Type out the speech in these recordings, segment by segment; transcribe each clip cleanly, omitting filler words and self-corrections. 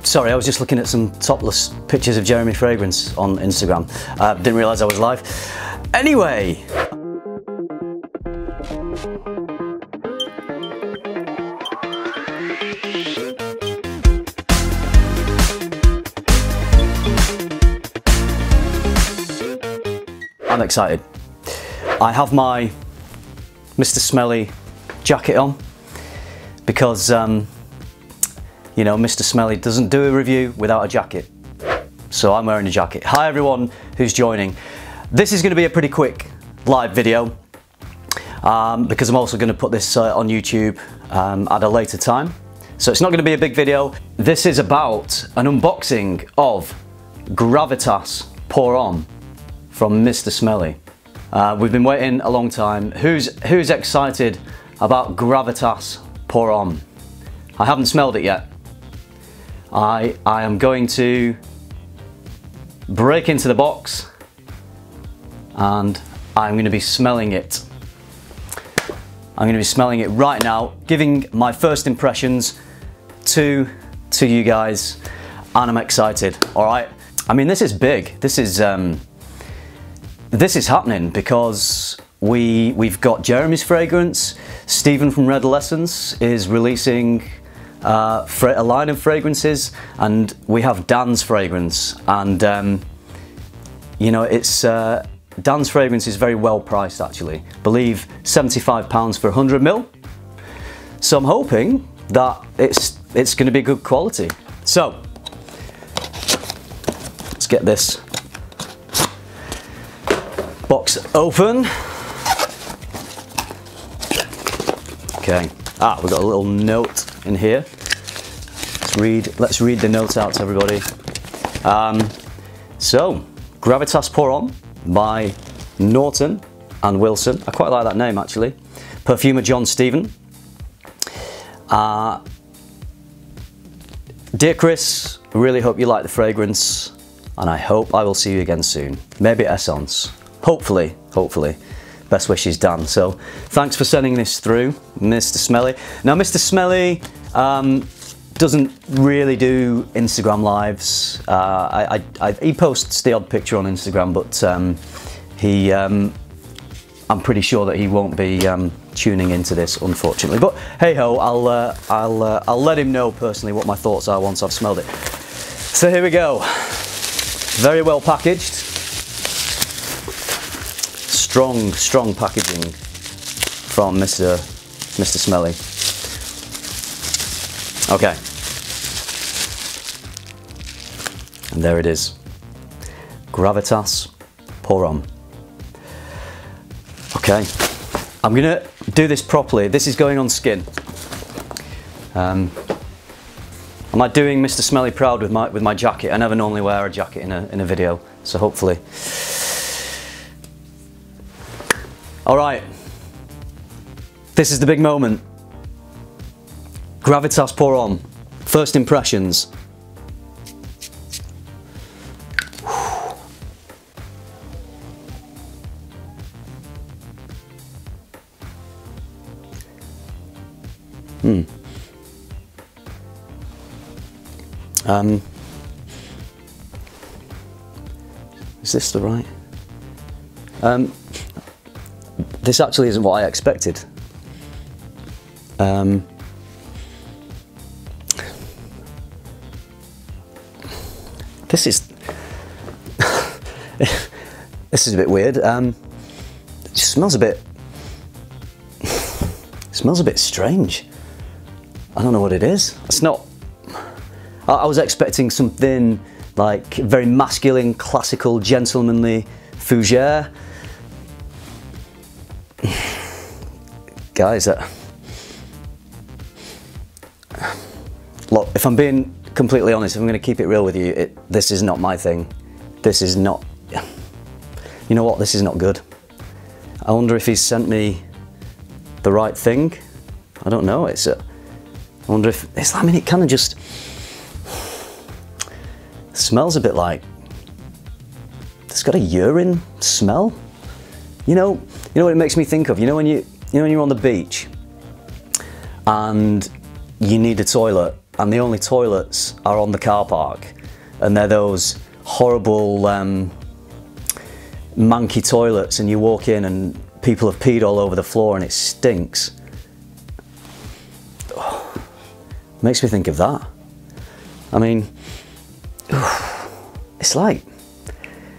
Sorry, I was just looking at some topless pictures of Jeremy Fragrance on Instagram. Didn't realise I was live. Anyway. I'm excited. I have my Mr. Smelly jacket on because, you know, Mr. Smelly doesn't do a review without a jacket. So I'm wearing a jacket. Hi everyone who's joining. This is going to be a pretty quick live video because I'm also going to put this on YouTube at a later time. So it's not going to be a big video. This is about an unboxing of Gravitas Pour Homme from Mr. Smelly. We've been waiting a long time. Who's excited about Gravitas Pour Homme? I haven't smelled it yet. I am going to break into the box and I'm going to be smelling it. I'm going to be smelling it right now, giving my first impressions to you guys, and I'm excited. All right. I mean, this is big. This is happening because we've got Jeremy's fragrance. Stephen from Redolessence is releasing a line of fragrances, and we have Dan's fragrance. And you know, it's Dan's fragrance is very well priced actually. I believe £75 for 100 ml. So I'm hoping that it's going to be good quality. So let's get this box open. Okay. We've got a little note in here. Let's read the note out to everybody. So, Gravitas Pour Homme by Norton and Wilson. I quite like that name actually. Perfumer John Stephen. Dear Chris, I really hope you like the fragrance, and I hope I will see you again soon. Maybe at Essence. Hopefully. Best wishes, Dan. So thanks for sending this through, Mr. Smelly. Now, Mr. Smelly doesn't really do Instagram lives. He posts the odd picture on Instagram, but I'm pretty sure that he won't be tuning into this, unfortunately. But hey ho, I'll let him know personally what my thoughts are once I've smelled it. So here we go. Very well packaged. Strong packaging from Mr. Smelly. Okay. And there it is. Gravitas Pour Homme. Okay. I'm gonna do this properly. This is going on skin. Am I doing Mr. Smelly proud with my jacket? I never normally wear a jacket in a video, so hopefully. All right, this is the big moment. Gravitas Pour Homme, first impressions. Is this the right? This actually isn't what I expected. This is this is a bit weird. It smells a bit strange. I don't know what it is. It's not. I was expecting something like very masculine, classical, gentlemanly fougere. Guys, look, if I'm being completely honest, if I'm going to keep it real with you, this is not my thing. This is not, you know what, this is not good. I wonder if he's sent me the right thing. I don't know, I wonder if, I mean, it kind of just smells a bit like, it's got a urine smell. You know what it makes me think of? You know when you're on the beach and you need a toilet and the only toilets are on the car park, and they're those horrible manky toilets, and you walk in and people have peed all over the floor and it stinks. Oh, makes me think of that. I mean, it's like,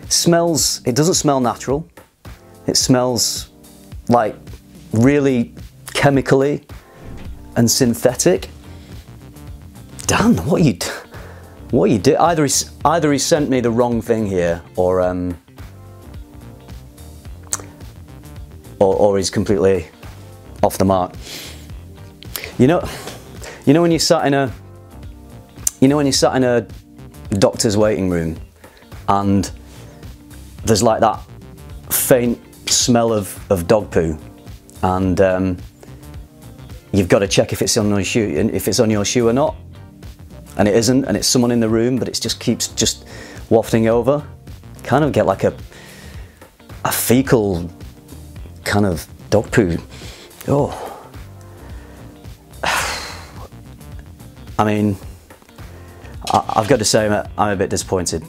smells, it doesn't smell natural. It smells like really chemically and synthetic. Dan, what you do? Either he sent me the wrong thing here, or he's completely off the mark. You know when you sat in a, doctor's waiting room, and there's like that faint smell of dog poo, and you've got to check if it's on your shoe or not, and it isn't, and it's someone in the room, but it just keeps wafting over. Kind of get like a fecal kind of dog poo. Oh, I mean, I've got to say I'm a bit disappointed.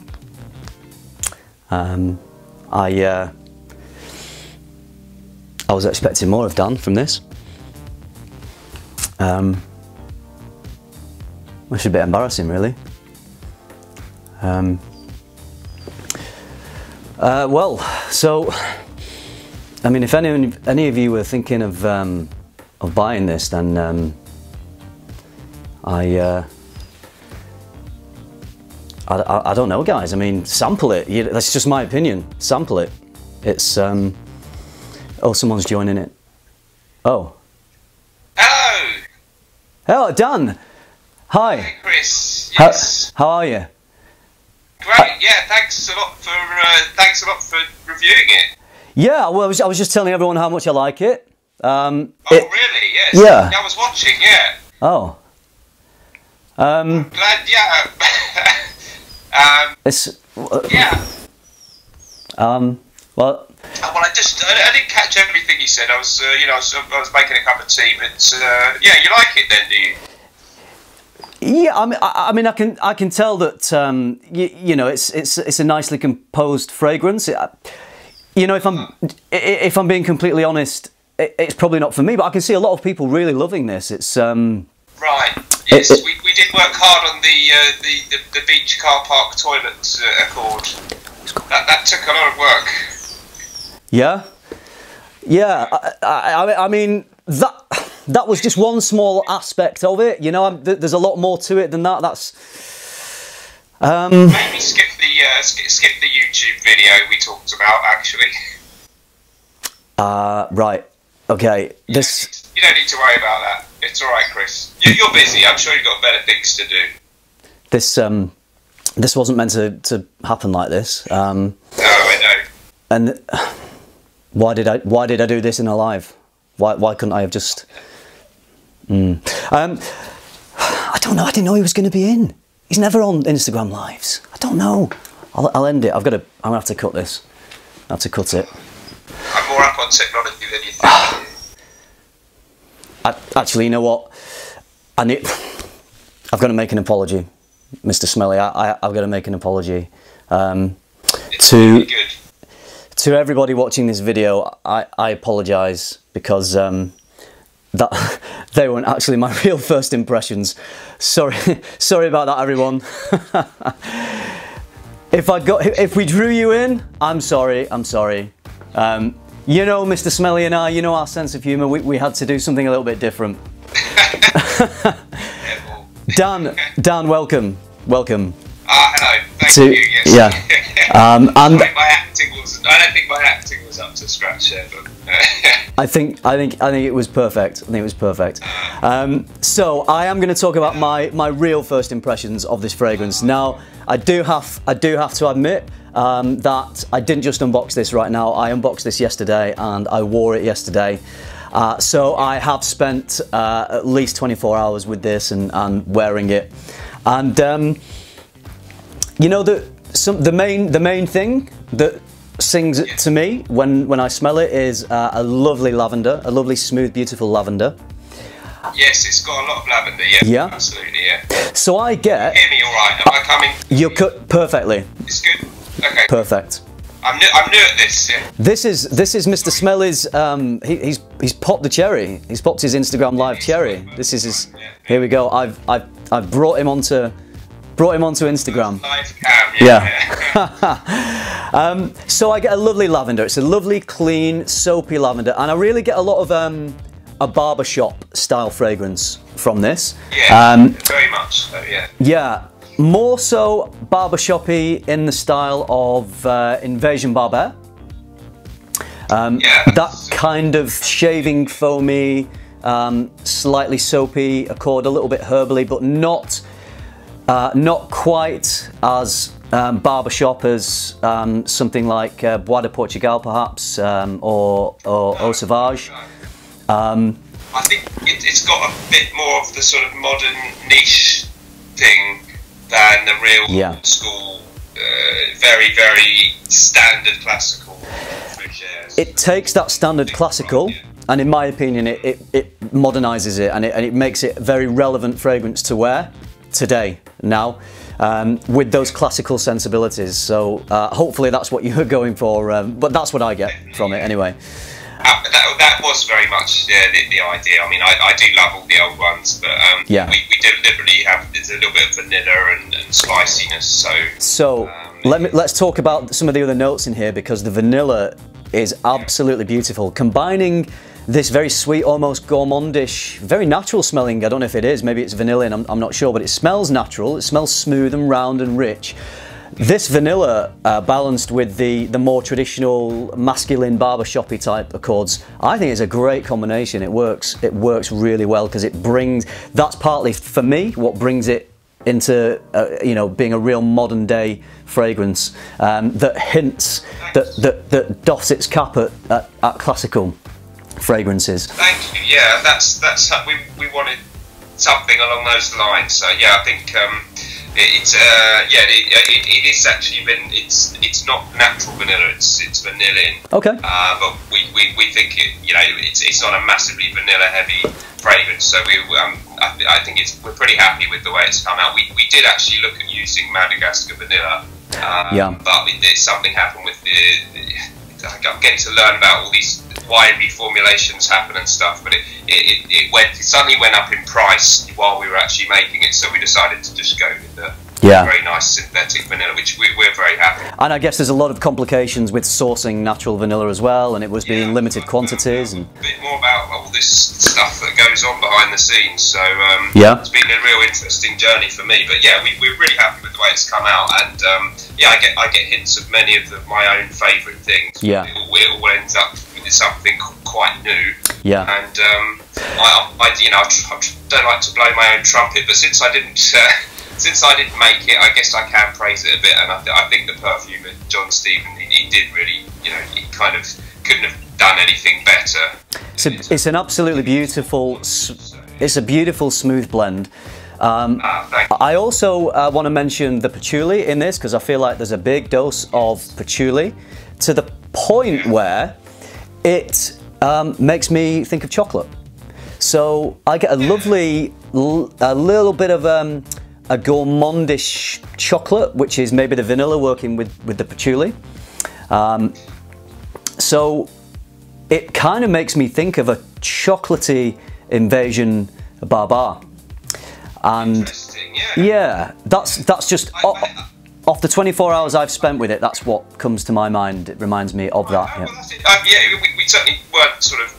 I was expecting more of Dan from this. Which is a bit embarrassing, really. Well, so I mean, if any of you were thinking of buying this, then I don't know, guys. I mean, sample it. That's just my opinion. Sample it. It's oh, someone's joining it. Oh. Hello. Hello, Dan. Hi. Hey, Chris. Yes. How are you? Great. Yeah. Thanks a lot for reviewing it. Yeah. Well, I was just telling everyone how much I like it. Oh, really? Yes. Yeah. I was watching. Yeah. Oh. I'm glad. Yeah. It's. Yeah. Well. Well, I didn't catch everything you said. I was, I was making a cup of tea, but yeah, you like it then, do you? Yeah, I mean, I can tell that you know, it's a nicely composed fragrance. You know, if I'm being completely honest, it's probably not for me, but I can see a lot of people really loving this. It's right. Yes, we did work hard on the beach car park toilet accord. That took a lot of work. Yeah, yeah. I mean that was just one small aspect of it. You know, there's a lot more to it than that. That's maybe skip the YouTube video we talked about actually. Right. Okay. You don't need to worry about that. It's all right, Chris. You're busy. I'm sure you've got better things to do. This wasn't meant to happen like this. No, I know. And why did I do this in a live? Why couldn't I have just? I don't know. I didn't know he was going to be in. He's never on Instagram lives. I don't know. I'll end it. I'm gonna have to cut this. I have to cut it. I'm more up on technology than you think. Actually, you know what? I've got to make an apology, Mr. Smelly. I've got to make an apology It's really good. To everybody watching this video. I apologise because that they weren't actually my real first impressions. Sorry about that, everyone. If we drew you in, I'm sorry. You know, Mr. Smelly and I, you know our sense of humour. We had to do something a little bit different. Dan, welcome. Hello. Thank you. Yes. Yeah. And I don't think my acting was up to scratch there, but. I think it was perfect. So I am going to talk about my real first impressions of this fragrance. Now, I do have to admit that I didn't just unbox this right now. I unboxed this yesterday and I wore it yesterday. So I have spent at least 24 hours with this and wearing it. And you know, the main thing that sings to me when I smell it is a lovely lavender, a lovely smooth beautiful lavender. Yes, it's got a lot of lavender. Yeah, Yeah? absolutely. Yeah. So I get... Hear me all right? Am I coming? You're cut perfectly. It's good. Okay. Perfect. I'm new at this. Yeah. This is Mr. Smelly's. He's popped the cherry. He's popped his Instagram live cherry. This is his. Here we go. I've brought him onto Instagram. Live cam. Yeah. So I get a lovely lavender. It's a lovely, clean, soapy lavender, and I really get a lot of a barbershop style fragrance from this. Yeah. Very much. So, yeah. Yeah. More so barbershoppy in the style of Invasion Barber. That kind of shaving foamy, slightly soapy accord, a little bit herbally, but not quite as barbershop as something like Bois de Portugal perhaps, or Eau Sauvage. I think it's got a bit more of the sort of modern niche thing than the real old school, very, very standard classical fragères. It takes that standard classical, and in my opinion, it modernises it, and it makes it a very relevant fragrance to wear today, now, with those classical sensibilities. So hopefully that's what you're going for, but that's what I get from it anyway. That was very much the idea. I mean, I do love all the old ones, but we deliberately have there's a little bit of vanilla and spiciness. So let's talk about some of the other notes in here, because the vanilla is absolutely beautiful, combining this very sweet, almost gourmandish, very natural smelling. I don't know if it is. Maybe it's vanilla. I'm not sure, but it smells natural. It smells smooth and round and rich. This vanilla, balanced with the more traditional masculine barbershoppy type accords, I think is a great combination. It works really well, because it brings, that's partly for me what brings it into you know, being a real modern day fragrance that hints, that doffs its cap at classical fragrances. Thank you. Yeah, that's we wanted something along those lines. So yeah, I think. It is actually it's not natural vanilla, it's vanillin. Okay. But we think it's not a massively vanilla heavy fragrance, so I think we're pretty happy with the way it's come out. We did actually look at using Madagascar vanilla, but something happened with I'm getting to learn about all these why reformulations happen and stuff, but it suddenly went up in price while we were actually making it, so we decided to just go with the very nice synthetic vanilla, which we're very happy. And I guess there's a lot of complications with sourcing natural vanilla as well, and it was being limited quantities. And a bit more about all this stuff that goes on behind the scenes, so it's been a real interesting journey for me. But yeah, we're really happy with the way it's come out, and I get hints of many of my own favourite things. Yeah. It all ends up with something quite new. Yeah. And I don't like to blow my own trumpet, but since I didn't make it, I guess I can praise it a bit. And I think the perfume that John Stephen he did really, he kind of couldn't have done anything better. It's an absolutely beautiful. It's a beautiful smooth blend. I also want to mention the patchouli in this, because I feel like there's a big dose of patchouli, to the point where it makes me think of chocolate. So I get a lovely, a little bit of a gourmandish chocolate, which is maybe the vanilla working with the patchouli. So it kind of makes me think of a chocolatey Invasion Barber. And that's just off the 24 hours I've spent with it, that's what comes to my mind. It reminds me of that. We certainly weren't sort of,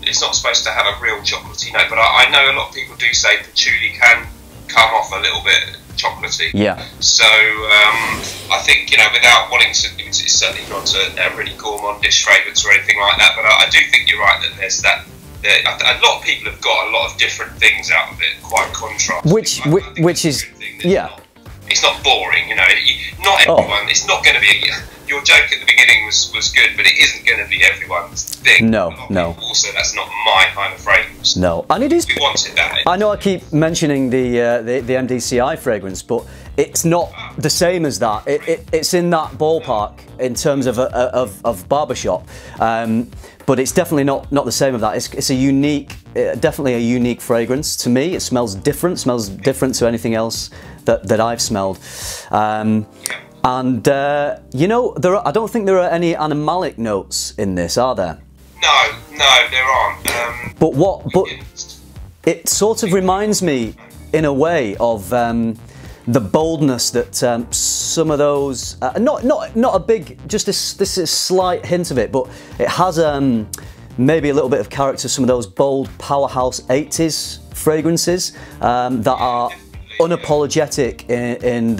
it's not supposed to have a real chocolatey note, but I know a lot of people do say patchouli can come off a little bit chocolatey. Yeah. So I think, without wanting to, it's certainly not a really gourmandish fragrance or anything like that, but I do think you're right that there's that. A lot of people have got a lot of different things out of it, quite contrasting. Which is, it's not boring, not everyone, it's not going to be, your joke at the beginning was good, but it isn't going to be everyone's thing. No. Also, that's not my kind of fragrance. No, and it is. We wanted that. I know I keep mentioning the MDCI fragrance, but it's not the same as that. It's in that ballpark in terms of barbershop, but it's definitely not the same of that. It's a unique, definitely a unique fragrance to me. It smells different to anything else that I've smelled. And you know, I don't think there are any animalic notes in this, are there? No, there aren't. But it sort of reminds me, in a way, of the boldness that some of those, not a big, just this is a slight hint of it, but it has maybe a little bit of character. Some of those bold powerhouse 80s fragrances that are unapologetic in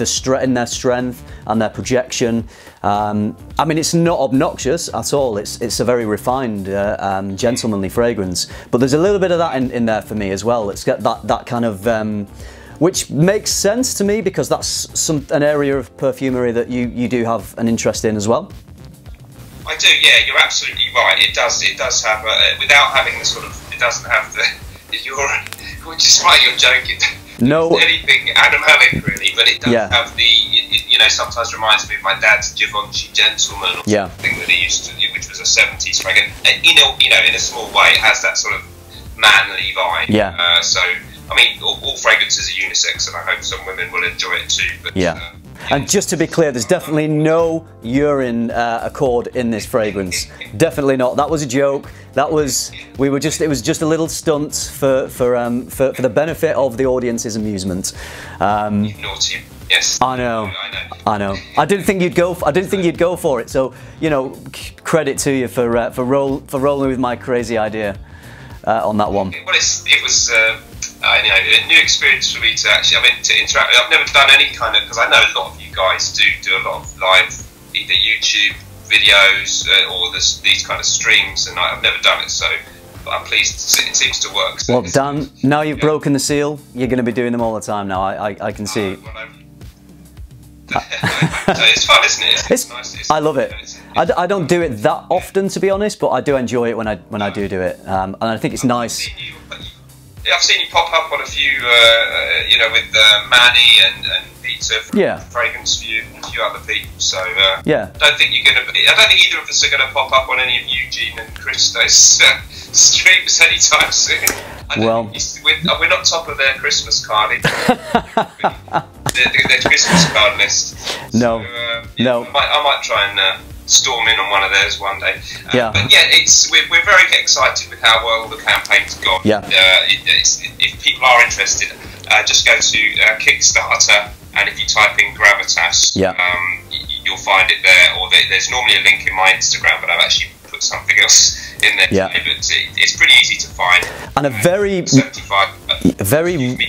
their strength and their projection. I mean, it's not obnoxious at all. It's a very refined, gentlemanly fragrance. But there's a little bit of that in there for me as well. It's got that kind of, which makes sense to me because that's an area of perfumery that you do have an interest in as well. I do, yeah. You're absolutely right. It does have without having the sort of, it doesn't have the which is why you're joking. No, anything animalic really, but it does have the. You know, sometimes reminds me of my dad's Givenchy Gentleman or something that he used to, which was a 70s fragrance. You know, in a small way, it has that sort of manly vibe. Yeah. So, I mean, all fragrances are unisex, and I hope some women will enjoy it too. But, and just to be clear, there's definitely no urine accord in this fragrance. Definitely not. That was a joke. That was it was just a little stunt for the benefit of the audience's amusement. Naughty. Yes. I know. I didn't think you'd go for it. So, you know, credit to you for rolling with my crazy idea on that one. Well, it was. You know, a new experience for me to actually, to interact. I've never done any kind of, because I know a lot of you guys do a lot of live, either YouTube videos or these kind of streams, and I've never done it, so I'm pleased it seems to work. So well, Dan, now you've broken the seal, you're going to be doing them all the time now, I can see. It's fun, isn't it? It's nice. I love it. I don't do it that often, to be honest, but I do enjoy it when I do it, and I think it's nice. I've seen you pop up on a few, you know, with Manny and Peter from Fragrance View and a few other people. So I don't think either of us are going to pop up on any of Eugene and Christo's streams anytime soon. Well, we're not top of their Christmas card either. their Christmas card list. No, so, no. I might try and storm in on one of theirs one day. But yeah, we're very excited with how well the campaign's gone. Yeah. If people are interested, just go to Kickstarter, and if you type in Gravitas, you'll find it there. Or there's normally a link in my Instagram, but I've actually put something else in there today. But it's pretty easy to find. And a very excuse me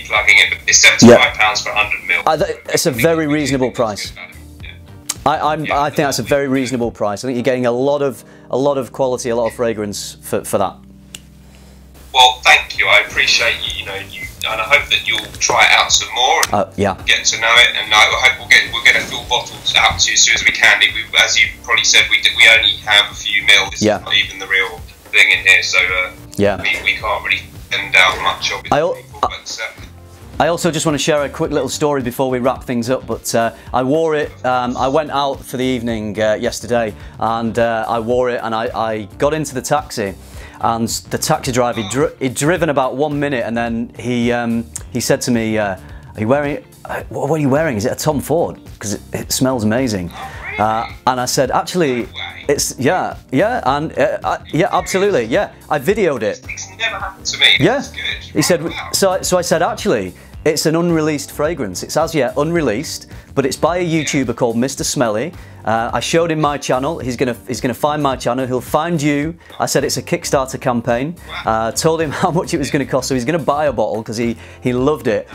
plugging it, but it's £75 for 100 ml. It's a very reasonable price. I think that's a very reasonable price. I think you're getting a lot of quality, a lot of fragrance for that. Well, thank you. I appreciate you. And I hope that you'll try it out some more and get to know it. And I hope we'll get a full bottle out to you as soon as we can. As you probably said, we only have a few mil. This is not even the real thing in here, so we can't really send out much of it. I also just want to share a quick little story before we wrap things up, but I wore it, I went out for the evening yesterday, and I wore it, and I got into the taxi, and the taxi driver, he'd driven about 1 minute, and then he said to me, are you wearing it? What are you wearing? Is it a Tom Ford? Because it smells amazing. And I said, actually, it's, absolutely, I videoed it. It's never happened to me. Yeah. He said, so I said, actually, it's an unreleased fragrance. It's as yet unreleased, but it's by a YouTuber called Mr. Smelly. I showed him my channel. He's gonna find my channel. He'll find you. I said it's a Kickstarter campaign. Told him how much it was going to cost, so he's going to buy a bottle because he loved it.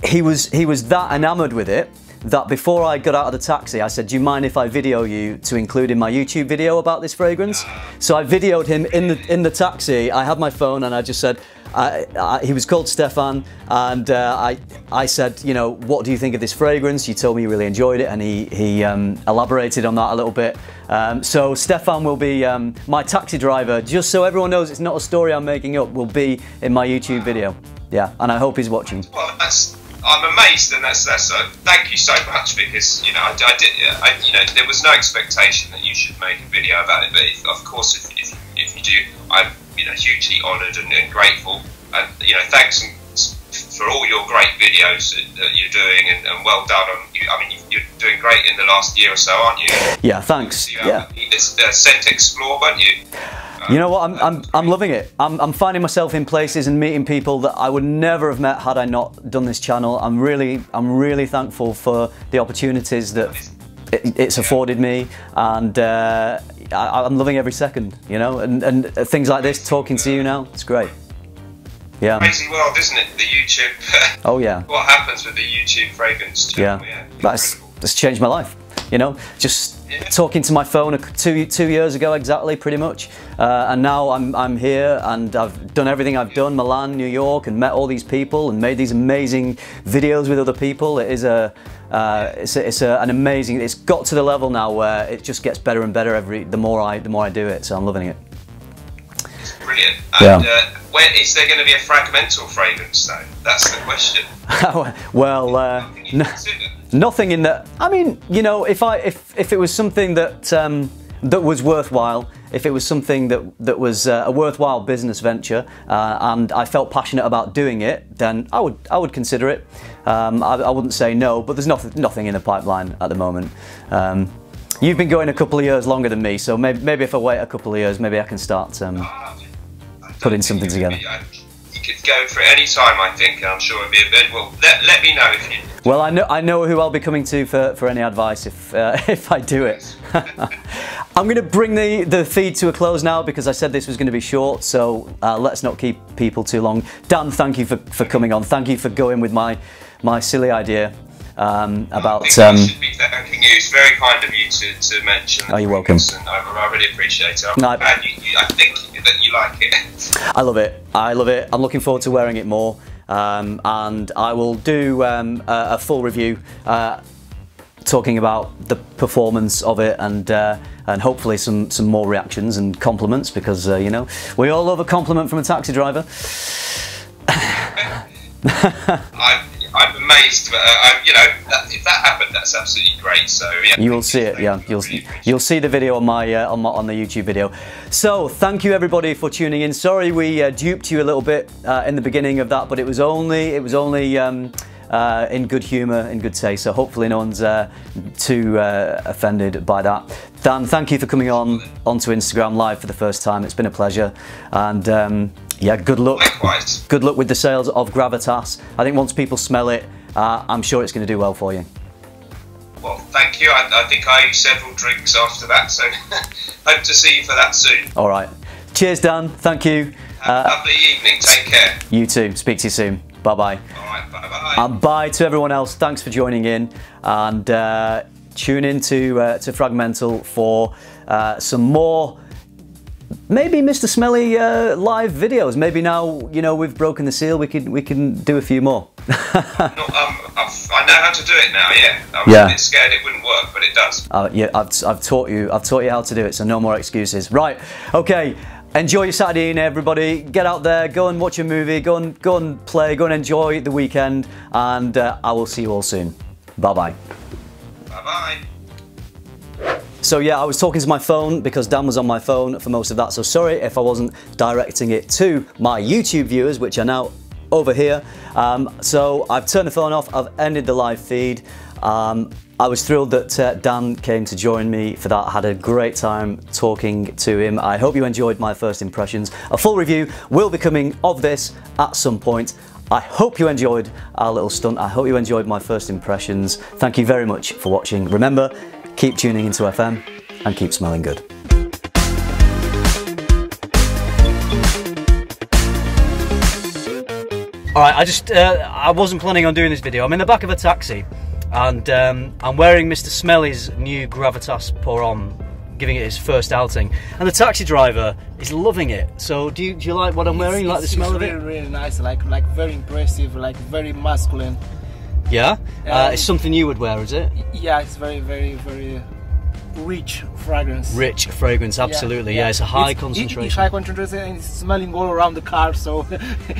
He was that enamoured with it that before I got out of the taxi, I said, do you mind if I video you to include in my YouTube video about this fragrance? So I videoed him in the taxi. I had my phone and I just said, he was called Stefan, and I said, you know, what do you think of this fragrance? You told me you really enjoyed it, and he elaborated on that a little bit. So Stefan will be my taxi driver, just so everyone knows it's not a story I'm making up, will be in my YouTube video. Yeah, and I hope he's watching. Well, I'm amazed, and that's thank you so much, because you know I did you know, there was no expectation that you should make a video about it, but of course if you do, I'm, you know, hugely honoured and grateful, and you know, thanks for all your great videos that you're doing, and well done on you. I mean, you're doing great in the last year or so, aren't you? Yeah, thanks. Yeah. This Scent Explore, weren't you? You know what? I'm loving it. I'm finding myself in places and meeting people that I would never have met had I not done this channel. I'm really thankful for the opportunities that it's afforded me, and I'm loving every second. You know, and things like this, talking to you now, it's great. Yeah. Crazy world, isn't it? The YouTube. Oh yeah. What happens with the YouTube fragrance channel? Yeah. That's changed my life. You know, just talking to my phone two years ago exactly, pretty much, and now I'm here, and I've done everything I've done, Milan, New York, and met all these people and made these amazing videos with other people. It is an amazing. It's got to the level now where it just gets better and better the more I do it. So I'm loving it. It's brilliant. And where is there going to be a FRAG-MENTAL fragrance though? That's the question. Well, nothing in that. I mean, you know, if it was something that that was worthwhile, if it was something that was a worthwhile business venture, and I felt passionate about doing it, then I would consider it. I wouldn't say no, but there's nothing in the pipeline at the moment. You've been going a couple of years longer than me, so maybe if I wait a couple of years, maybe I can start putting something together. You could go for it any time, I think, and I'm sure it'd be a bit. Well, let me know if you. Well, I know who I'll be coming to for any advice if I do it. I'm going to bring the feed to a close now, because I said this was going to be short, so let's not keep people too long. Dan, thank you for coming on. Thank you for going with my silly idea about. I should be thanking you. It's very kind of you to mention. Oh, you're welcome. And I really appreciate it. I think that you like it. I love it. I love it. I'm looking forward to wearing it more. And I will do a full review talking about the performance of it, and hopefully some more reactions and compliments, because you know, we all love a compliment from a taxi driver. I'm amazed, but you know, if that happened, that's absolutely great. So yeah, you will see it. Yeah, you'll see the video on my on the YouTube video. So thank you everybody for tuning in. Sorry we duped you a little bit in the beginning of that, but it was only in good humour, in good taste. So hopefully no one's too offended by that. Dan, thank you for coming onto Instagram Live for the first time. It's been a pleasure, and yeah, good luck. Likewise. Good luck with the sales of Gravitas. I think once people smell it, I'm sure it's going to do well for you. Well, thank you. I think I ate several drinks after that, so hope to see you for that soon. All right. Cheers, Dan. Thank you. Have a lovely evening. Take care. You too. Speak to you soon. Bye-bye. All right. Bye-bye. And bye to everyone else. Thanks for joining in. And tune in to FRAG-MENTAL for some more, maybe Mr. Smelly live videos. Maybe now, you know, we've broken the seal, we can do a few more. I know how to do it now. Yeah, I was a bit scared it wouldn't work, but it does. Yeah, I've taught you how to do it, so no more excuses. Right, okay. Enjoy your Saturday evening, everybody. Get out there, go and watch a movie, go and play, go and enjoy the weekend, and I will see you all soon. Bye bye. Bye bye. So yeah, I was talking to my phone because Dan was on my phone for most of that, so sorry if I wasn't directing it to my YouTube viewers, which are now over here. So I've turned the phone off, I've ended the live feed. I was thrilled that Dan came to join me for that. I had a great time talking to him. I hope you enjoyed my first impressions. A full review will be coming of this at some point. I hope you enjoyed our little stunt. I hope you enjoyed my first impressions. Thank you very much for watching. Remember, keep tuning into FM and keep smelling good. Alright, I wasn't planning on doing this video. I'm in the back of a taxi and I'm wearing Mr. Smelly's new Gravitas Pour Homme, giving it his first outing. And the taxi driver is loving it. So do you like what I'm wearing? You like the smell of it? It's really nice, like very impressive, like very masculine. Yeah? It's something you would wear, is it? Yeah, it's very rich fragrance. Rich fragrance, absolutely. Yeah, it's a high concentration. It's high concentration and it's smelling all around the car, so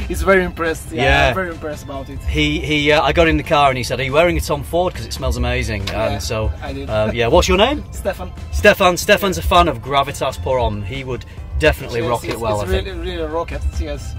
he's very impressed. Yeah, I'm very impressed about it. I got in the car and he said, "Are you wearing a Tom Ford? Because it smells amazing." Yeah, and so, I did. Yeah, what's your name? Stefan. Stefan's a fan of Gravitas Pour Homme. He would definitely rock it well. It's I think. really rocket. Yes.